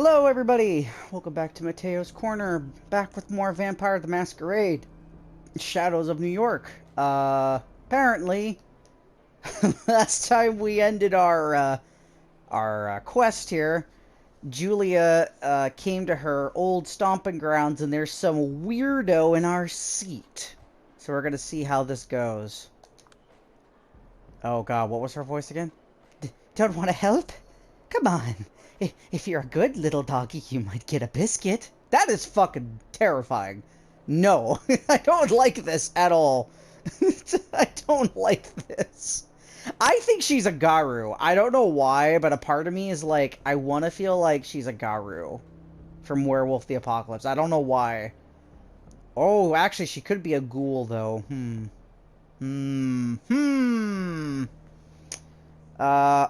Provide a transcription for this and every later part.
Hello, everybody! Welcome back to Matteo's Corner. Back with more Vampire the Masquerade. Shadows of New York. Apparently, last time we ended our quest here, Julia came to her old stomping grounds, and there's some weirdo in our seat. So we're gonna see how this goes. Oh God, what was her voice again? Don't want to help? Come on. If you're a good little doggy, you might get a biscuit. That is fucking terrifying. No, I don't like this at all. I don't like this. I think she's a Garu. I don't know why, but a part of me is like, I want to feel like she's a Garu from Werewolf the Apocalypse. I don't know why. Oh, actually, she could be a ghoul, though.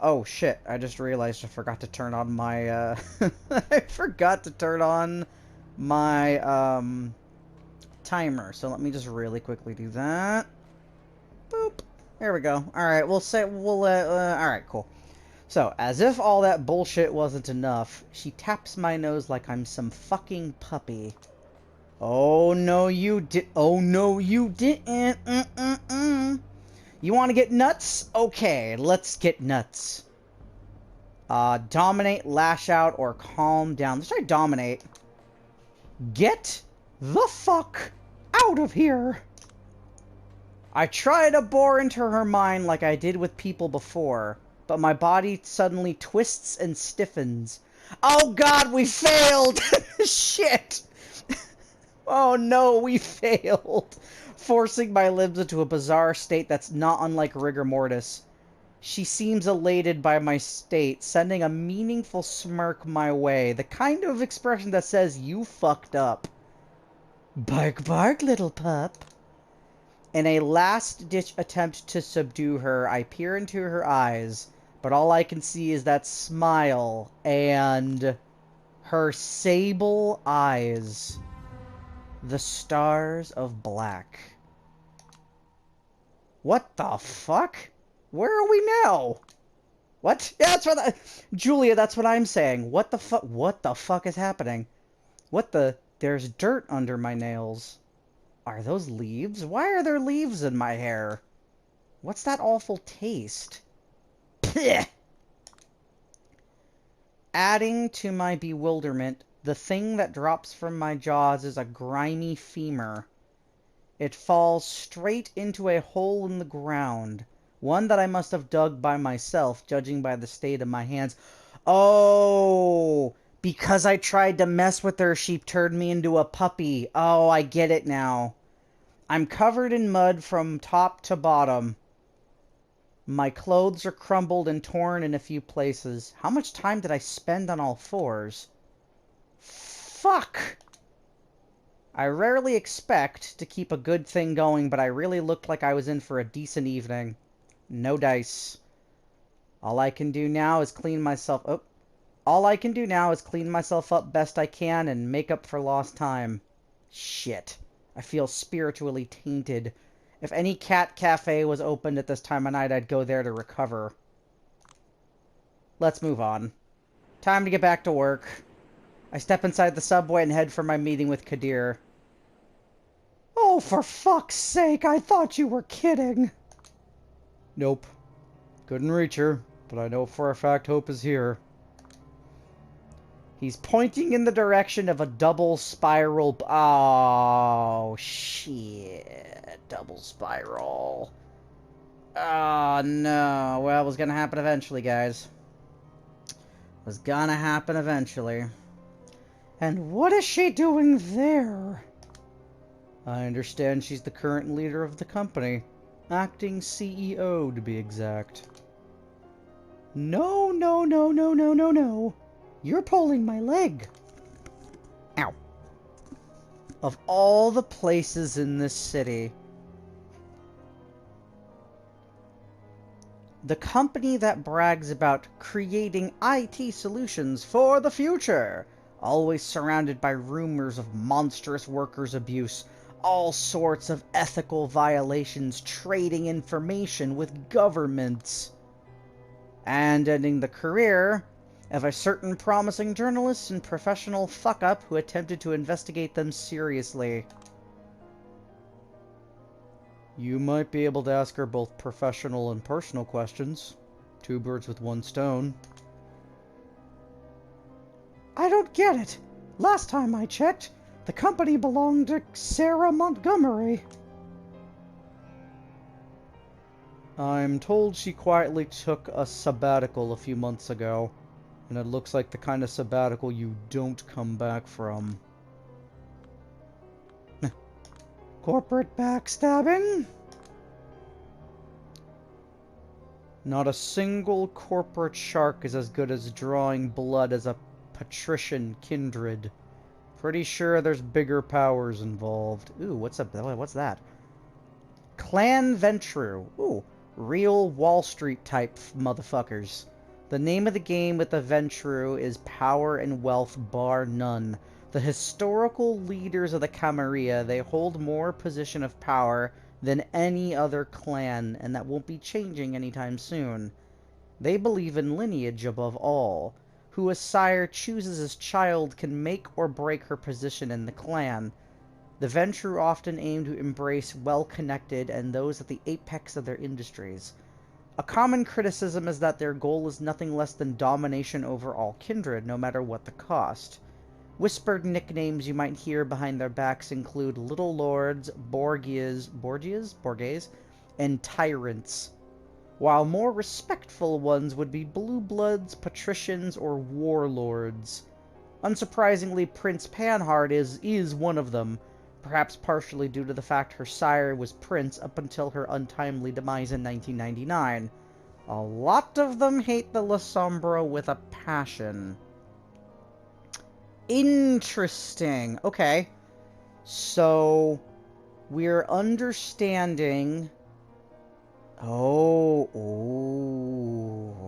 Oh shit, I just realized I forgot to turn on my, I forgot to turn on my, timer. So let me just really quickly do that. Boop. There we go. Alright, alright, cool. So, as if all that bullshit wasn't enough, she taps my nose like I'm some fucking puppy. Oh no you didn't. You want to get nuts? Okay, let's get nuts. Dominate, lash out, or calm down. Let's try dominate. Get the fuck out of here! I try to bore into her mind like I did with people before, but my body suddenly twists and stiffens. Oh God, we failed! Shit! Oh no, we failed! Forcing my limbs into a bizarre state that's not unlike rigor mortis. She seems elated by my state, sending a meaningful smirk my way, the kind of expression that says, you fucked up. Bark, bark, little pup. In a last-ditch attempt to subdue her, I peer into her eyes, but all I can see is that smile and her sable eyes. The stars of black. What the fuck? Where are we now? What? Yeah, that's what Julia, that's what I'm saying. What the fuck? What the fuck is happening? What the? There's dirt under my nails. Are those leaves? Why are there leaves in my hair? What's that awful taste? Pfft. Adding to my bewilderment, the thing that drops from my jaws is a grimy femur. It falls straight into a hole in the ground. One that I must have dug by myself, judging by the state of my hands. Oh, because I tried to mess with her, she turned me into a puppy. Oh, I get it now. I'm covered in mud from top to bottom. My clothes are crumbled and torn in a few places. How much time did I spend on all fours? Fuck! I rarely expect to keep a good thing going, but I really looked like I was in for a decent evening. No dice. All I can do now is clean myself up. All I can do now is clean myself up best I can and make up for lost time. Shit. I feel spiritually tainted. If any cat cafe was opened at this time of night, I'd go there to recover. Let's move on. Time to get back to work. I step inside the subway and head for my meeting with Kadir. Oh, for fuck's sake, I thought you were kidding. Nope. Couldn't reach her, but I know for a fact Hope is here. He's pointing in the direction of a double spiral. Oh, shit. Double spiral. Oh, no. Well, it was gonna happen eventually, guys. It was gonna happen eventually. And what is she doing there? I understand she's the current leader of the company. Acting CEO, to be exact. No, no, no, no, no, no, no. You're pulling my leg. Ow. Of all the places in this city, the company that brags about creating IT solutions for the future, always surrounded by rumors of monstrous workers' abuse, all sorts of ethical violations, trading information with governments, and ending the career of a certain promising journalist and professional fuck-up who attempted to investigate them seriously. You might be able to ask her both professional and personal questions. 2 birds with 1 stone. I don't get it. Last time I checked, the company belonged to Sarah Montgomery. I'm told she quietly took a sabbatical a few months ago, and it looks like the kind of sabbatical you don't come back from. Corporate backstabbing? Not a single corporate shark is as good as drawing blood as a patrician kindred. Pretty sure there's bigger powers involved. Ooh, what's that? Clan Ventru. Ooh, real Wall Street type motherfuckers. The name of the game with the Ventru is Power and Wealth Bar None. The historical leaders of the Camarilla, they hold more position of power than any other clan, and that won't be changing anytime soon. They believe in lineage above all. Who a sire chooses as child can make or break her position in the clan. The Ventru often aim to embrace well-connected and those at the apex of their industries. A common criticism is that their goal is nothing less than domination over all kindred, no matter what the cost. Whispered nicknames you might hear behind their backs include Little Lords, Borgias, and Tyrants, while more respectful ones would be Blue Bloods, Patricians, or Warlords. Unsurprisingly, Prince Panhard is one of them, perhaps partially due to the fact her sire was Prince up until her untimely demise in 1999. A lot of them hate the La Sombra with a passion. Interesting. Okay. So, we're understanding... Oh,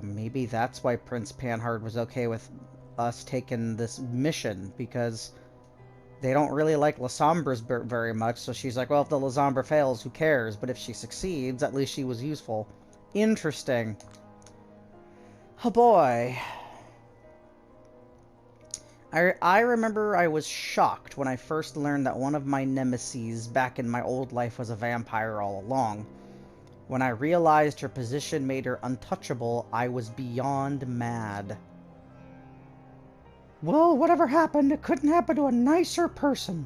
maybe that's why Prince Panhard was okay with us taking this mission, because they don't really like La Sombras very much, so she's like, well, if the La Sombra fails, who cares? But if she succeeds, at least she was useful. Interesting. Oh boy. I remember I was shocked when I first learned that one of my nemeses back in my old life was a vampire all along. When I realized her position made her untouchable, I was beyond mad. Well, whatever happened, it couldn't happen to a nicer person.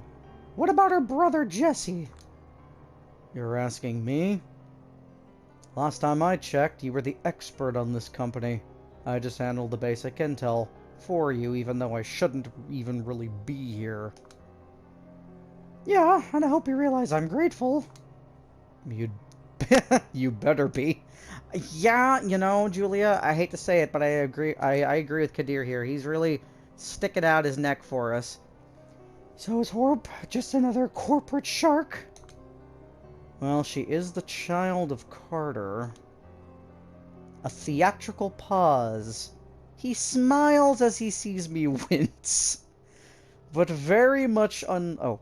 What about her brother Jesse? You're asking me? Last time I checked, you were the expert on this company. I just handled the basic intel for you, even though I shouldn't even really be here. Yeah, and I hope you realize I'm grateful. You better be. Yeah, you know, Julia, I hate to say it, but I agree. I agree with Kadir here. He's really sticking out his neck for us. So is Horb just another corporate shark? Well, she is the child of Carter. A theatrical pause. He smiles as he sees me wince. But very much But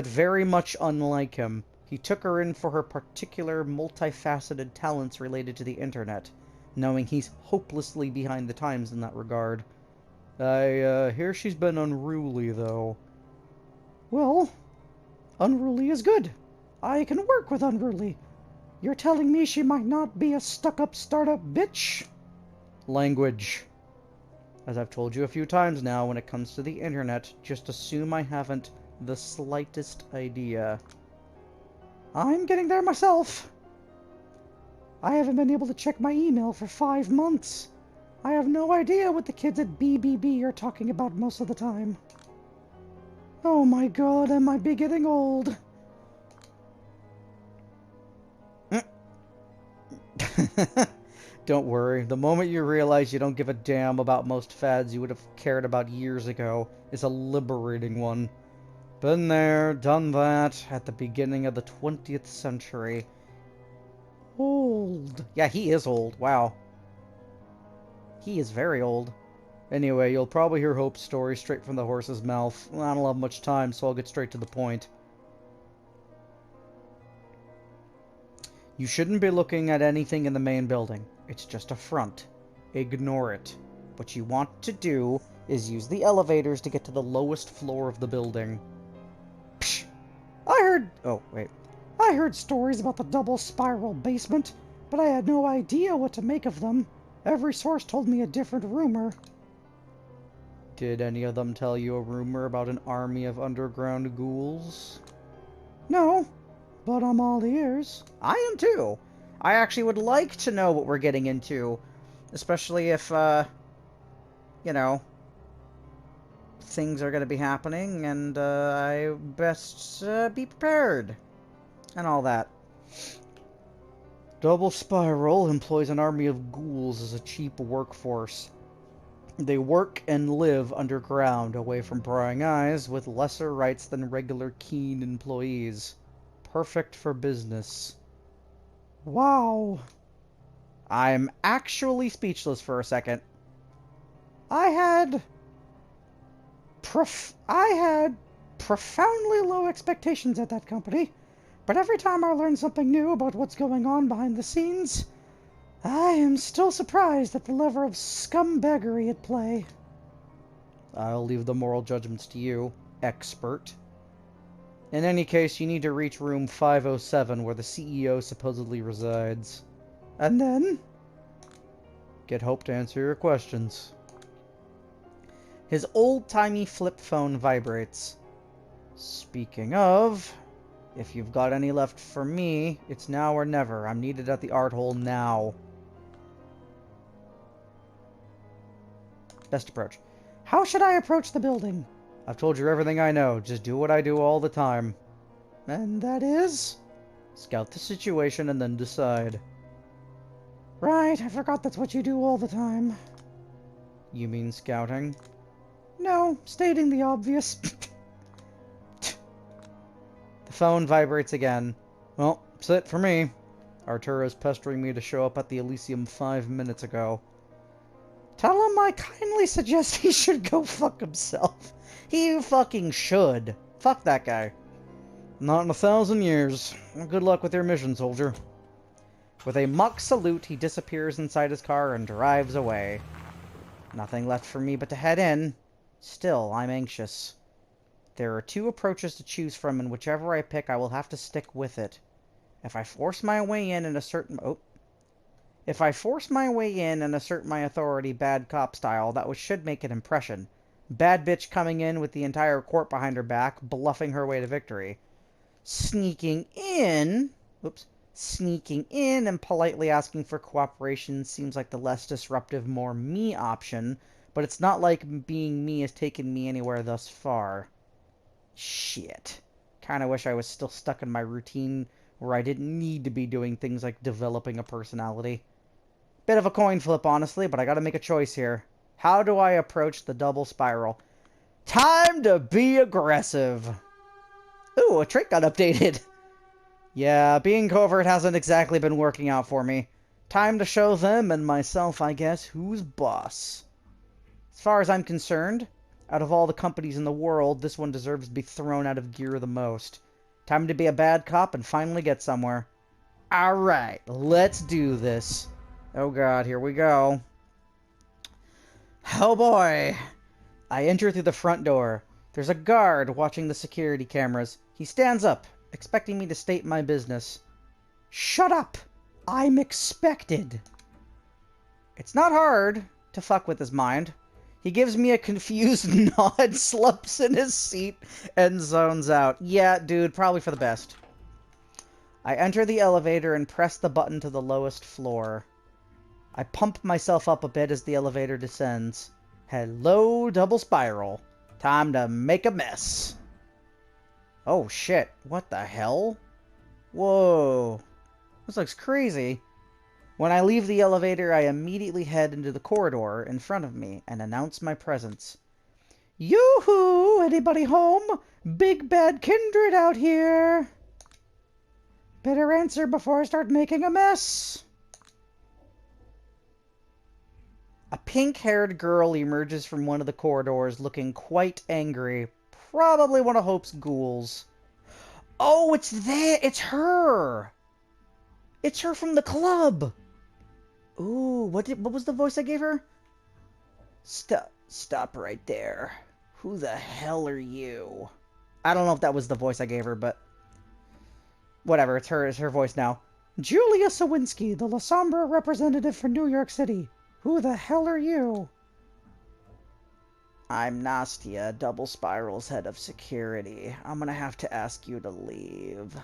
very much unlike him. He took her in for her particular multifaceted talents related to the internet, knowing he's hopelessly behind the times in that regard. I hear she's been unruly, though. Well, unruly is good. I can work with unruly. You're telling me she might not be a stuck-up startup bitch? Language. As I've told you a few times now, when it comes to the internet, just assume I haven't the slightest idea. I'm getting there myself. I haven't been able to check my email for 5 months. I have no idea what the kids at BBB are talking about most of the time. Oh my god, I might be getting old. Don't worry, the moment you realize you don't give a damn about most fads you would have cared about years ago is a liberating one. Been there, done that, at the beginning of the 20th century. Old. Yeah, he is old, wow. He is very old. Anyway, you'll probably hear Hope's story straight from the horse's mouth. I don't have much time, so I'll get straight to the point. You shouldn't be looking at anything in the main building. It's just a front. Ignore it. What you want to do is use the elevators to get to the lowest floor of the building. Psh! I heard stories about the double-spiral basement, but I had no idea what to make of them. Every source told me a different rumor. Did any of them tell you a rumor about an army of underground ghouls? No, but I'm all ears. I am too. I actually would like to know what we're getting into, especially if, you know, things are going to be happening, and I best be prepared, and all that. DoubleSpiral employs an army of ghouls as a cheap workforce. They work and live underground, away from prying eyes, with lesser rights than regular keen employees. Perfect for business. Wow. I'm actually speechless for a second. I had profoundly low expectations at that company, but every time I learn something new about what's going on behind the scenes, I am still surprised at the level of scumbaggery at play. I'll leave the moral judgments to you, expert. In any case, you need to reach room 507, where the CEO supposedly resides. And then? Get Hope to answer your questions. His old-timey flip phone vibrates. Speaking of, if you've got any left for me, it's now or never. I'm needed at the art hole now. Best approach. How should I approach the building? I've told you everything I know. Just do what I do all the time. And that is? Scout the situation and then decide. Right, I forgot that's what you do all the time. You mean scouting? No, stating the obvious. The phone vibrates again. Well, that's it for me. Arturo's pestering me to show up at the Elysium 5 minutes ago. Tell him I kindly suggest he should go fuck himself. He fucking should. Fuck that guy. Not in 1,000 years. Good luck with your mission, soldier. With a mock salute, he disappears inside his car and drives away. Nothing left for me but to head in. Still, I'm anxious. There are 2 approaches to choose from, and whichever I pick, I will have to stick with it. If I force my way in and assert my authority bad cop style, that should make an impression. Bad bitch coming in with the entire court behind her back, bluffing her way to victory. Sneaking in and politely asking for cooperation seems like the less disruptive, more me option, but it's not like being me has taken me anywhere thus far. Shit. Kinda wish I was still stuck in my routine where I didn't need to be doing things like developing a personality. Bit of a coin flip, honestly, but I gotta make a choice here. How do I approach the double spiral? Time to be aggressive! Ooh, a trait got updated! Yeah, being covert hasn't exactly been working out for me. Time to show them, and myself, I guess, who's boss. As far as I'm concerned, out of all the companies in the world, this one deserves to be thrown out of gear the most. Time to be a bad cop and finally get somewhere. Alright, let's do this. Oh god, here we go. Oh boy. I enter through the front door. There's a guard watching the security cameras. He stands up, expecting me to state my business. Shut up! I'm expected. It's not hard to fuck with his mind. He gives me a confused nod, slumps in his seat, and zones out. Yeah, dude, probably for the best. I enter the elevator and press the button to the lowest floor. I pump myself up a bit as the elevator descends. Hello, double spiral. Time to make a mess. Oh shit, what the hell? Whoa. This looks crazy. When I leave the elevator, I immediately head into the corridor in front of me and announce my presence. Yoo-hoo! Anybody home? Big bad kindred out here! Better answer before I start making a mess. A pink-haired girl emerges from one of the corridors looking quite angry. Probably one of Hope's ghouls. Oh, it's there! It's her! It's her from the club! Ooh, what was the voice I gave her? Stop right there. Who the hell are you? I don't know if that was the voice I gave her, but whatever, it's her voice now. Julia Sawinski, the La Sombra representative for New York City. Who the hell are you? I'm Nastia, DoubleSpiral's head of security. I'm gonna have to ask you to leave.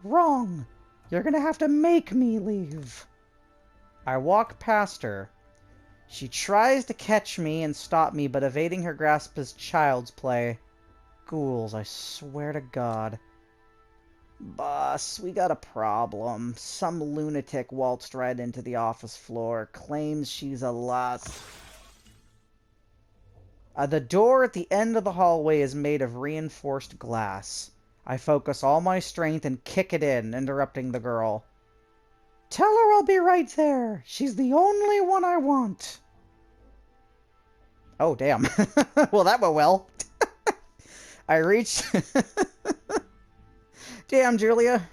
Wrong. You're gonna have to make me leave. I walk past her. She tries to catch me and stop me, but evading her grasp is child's play. Ghouls, I swear to God. Boss, we got a problem. Some lunatic waltzed right into the office floor, claims she's a lost... the door at the end of the hallway is made of reinforced glass. I focus all my strength and kick it in, interrupting the girl. Tell her I'll be right there. She's the only one I want. Oh, damn. Well, that went well. I reached... Damn, Julia.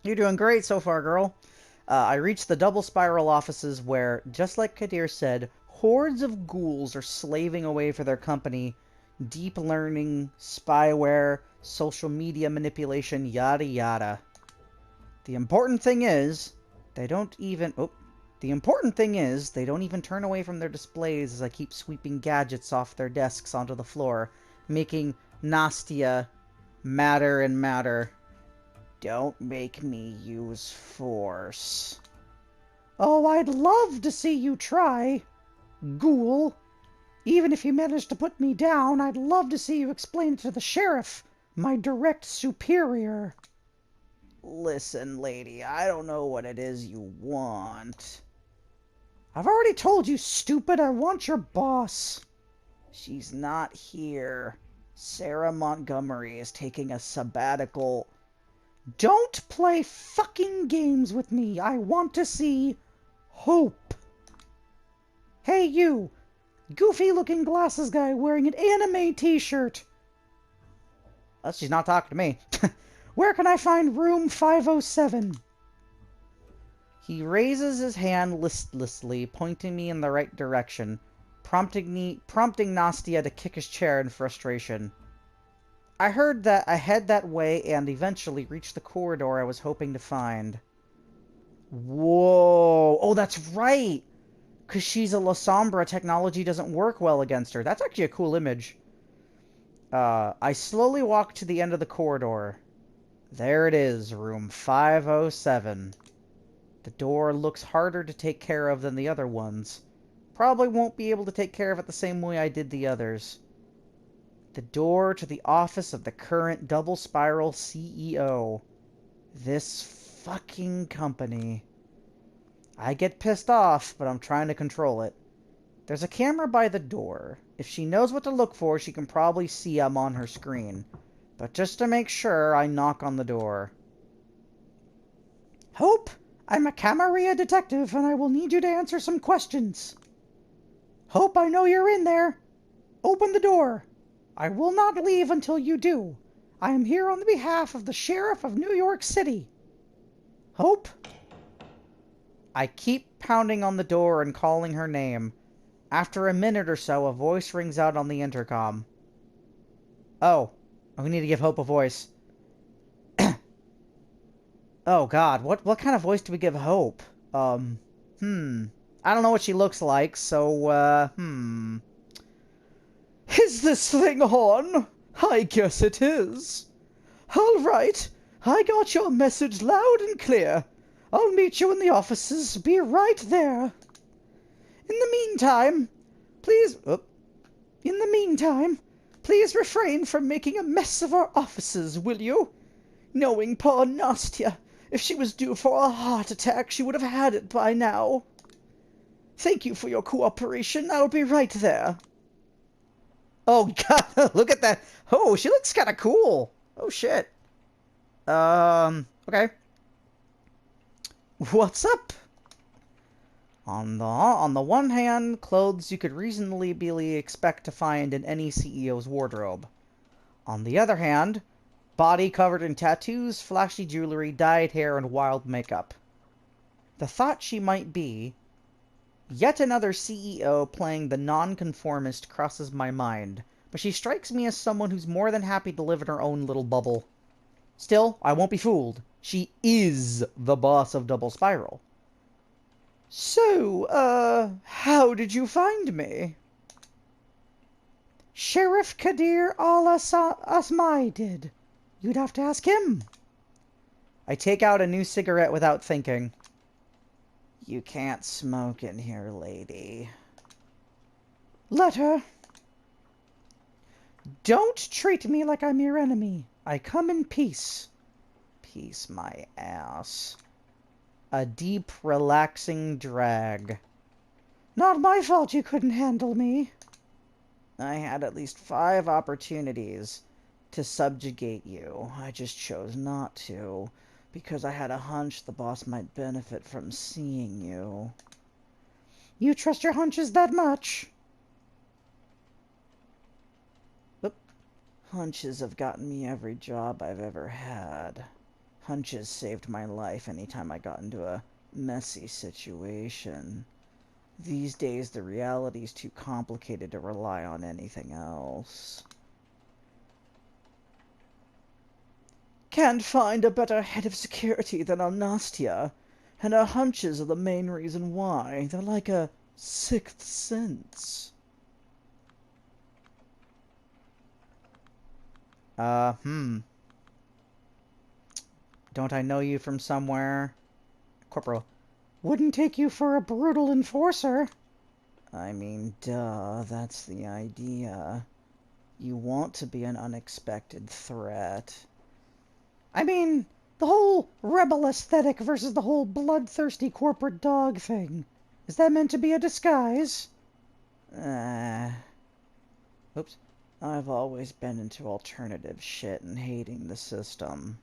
You're doing great so far, girl. I reached the DoubleSpiral offices where, just like Kadir said, hordes of ghouls are slaving away for their company. Deep learning, spyware, social media manipulation, yada yada. The important thing is, they don't even turn away from their displays as I keep sweeping gadgets off their desks onto the floor, making Nastia madder and madder. Don't make me use force. Oh, I'd love to see you try, ghoul. Even if you manage to put me down, I'd love to see you explain it to the sheriff, my direct superior. Listen, lady, I don't know what it is you want. I've already told you, stupid, I want your boss. She's not here. Sarah Montgomery is taking a sabbatical. Don't play fucking games with me. I want to see hope. Hey, you. Goofy-looking glasses guy wearing an anime t-shirt. She's not talking to me. Where can I find room 507? He raises his hand listlessly, pointing me in the right direction, prompting Nastia to kick his chair in frustration. I heard that I head that way and eventually reach the corridor I was hoping to find. Whoa! Oh, that's right! Because she's a La Sombra, technology doesn't work well against her. That's actually a cool image. I slowly walk to the end of the corridor. There it is, room 507. The door looks harder to take care of than the other ones. Probably won't be able to take care of it the same way I did the others. The door to the office of the current DoubleSpiral CEO. This fucking company. I get pissed off, but I'm trying to control it. There's a camera by the door. If she knows what to look for, she can probably see I'm on her screen. But just to make sure, I knock on the door. Hope, I'm a Camarilla detective, and I will need you to answer some questions. Hope, I know you're in there. Open the door. I will not leave until you do. I am here on the behalf of the Sheriff of New York City. Hope? I keep pounding on the door and calling her name. After a minute or so, a voice rings out on the intercom. Oh, we need to give Hope a voice. Oh God, what kind of voice do we give Hope? I don't know what she looks like, so, Is this thing on? I guess it is. All right, I got your message loud and clear. I'll meet you in the offices. Be right there. In the meantime, please refrain from making a mess of our offices, will you? Knowing poor Nastia, if she was due for a heart attack, she would have had it by now. Thank you for your cooperation. I'll be right there. Oh, God, look at that. Oh, she looks kind of cool. Oh, shit. Okay. What's up? On the one hand, clothes you could reasonably expect to find in any CEO's wardrobe. On the other hand, body covered in tattoos, flashy jewelry, dyed hair, and wild makeup. The thought she might be yet another CEO playing the nonconformist crosses my mind, but she strikes me as someone who's more than happy to live in her own little bubble. Still, I won't be fooled. She is the boss of DoubleSpiral. So, how did you find me? Sheriff Kadir al-Asmai did. You'd have to ask him. I take out a new cigarette without thinking. You can't smoke in here, lady. Let her. Don't treat me like I'm your enemy. I come in peace. Peace my ass. A deep, relaxing drag. Not my fault you couldn't handle me. I had at least 5 opportunities to subjugate you. I just chose not to, because I had a hunch the boss might benefit from seeing you. You trust your hunches that much? Oop. Hunches have gotten me every job I've ever had. Hunches saved my life anytime I got into a messy situation. These days, the reality's too complicated to rely on anything else. Can't find a better head of security than our Nastya, and her hunches are the main reason why. They're like a 6th sense. Don't I know you from somewhere? Corporal. Wouldn't take you for a brutal enforcer. I mean, duh, that's the idea. You want to be an unexpected threat. I mean, the whole rebel aesthetic versus the whole bloodthirsty corporate dog thing. Is that meant to be a disguise? Oops. I've always been into alternative shit and hating the system.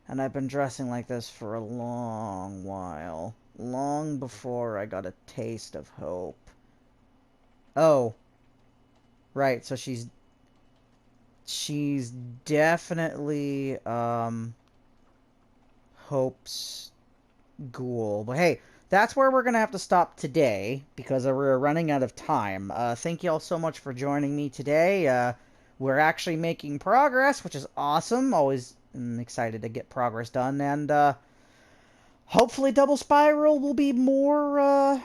And I've been dressing like this for a long while. Long before I got a taste of hope. Oh. Right, so she's definitely, Hope's ghoul. But hey, that's where we're gonna have to stop today, because we're running out of time. Thank you all so much for joining me today. We're actually making progress, which is awesome. Always excited to get progress done, and, hopefully DoubleSpiral will be more,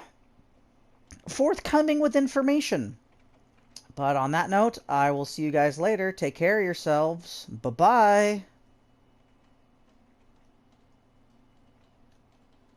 forthcoming with information. But on that note, I will see you guys later. Take care of yourselves. Bye-bye.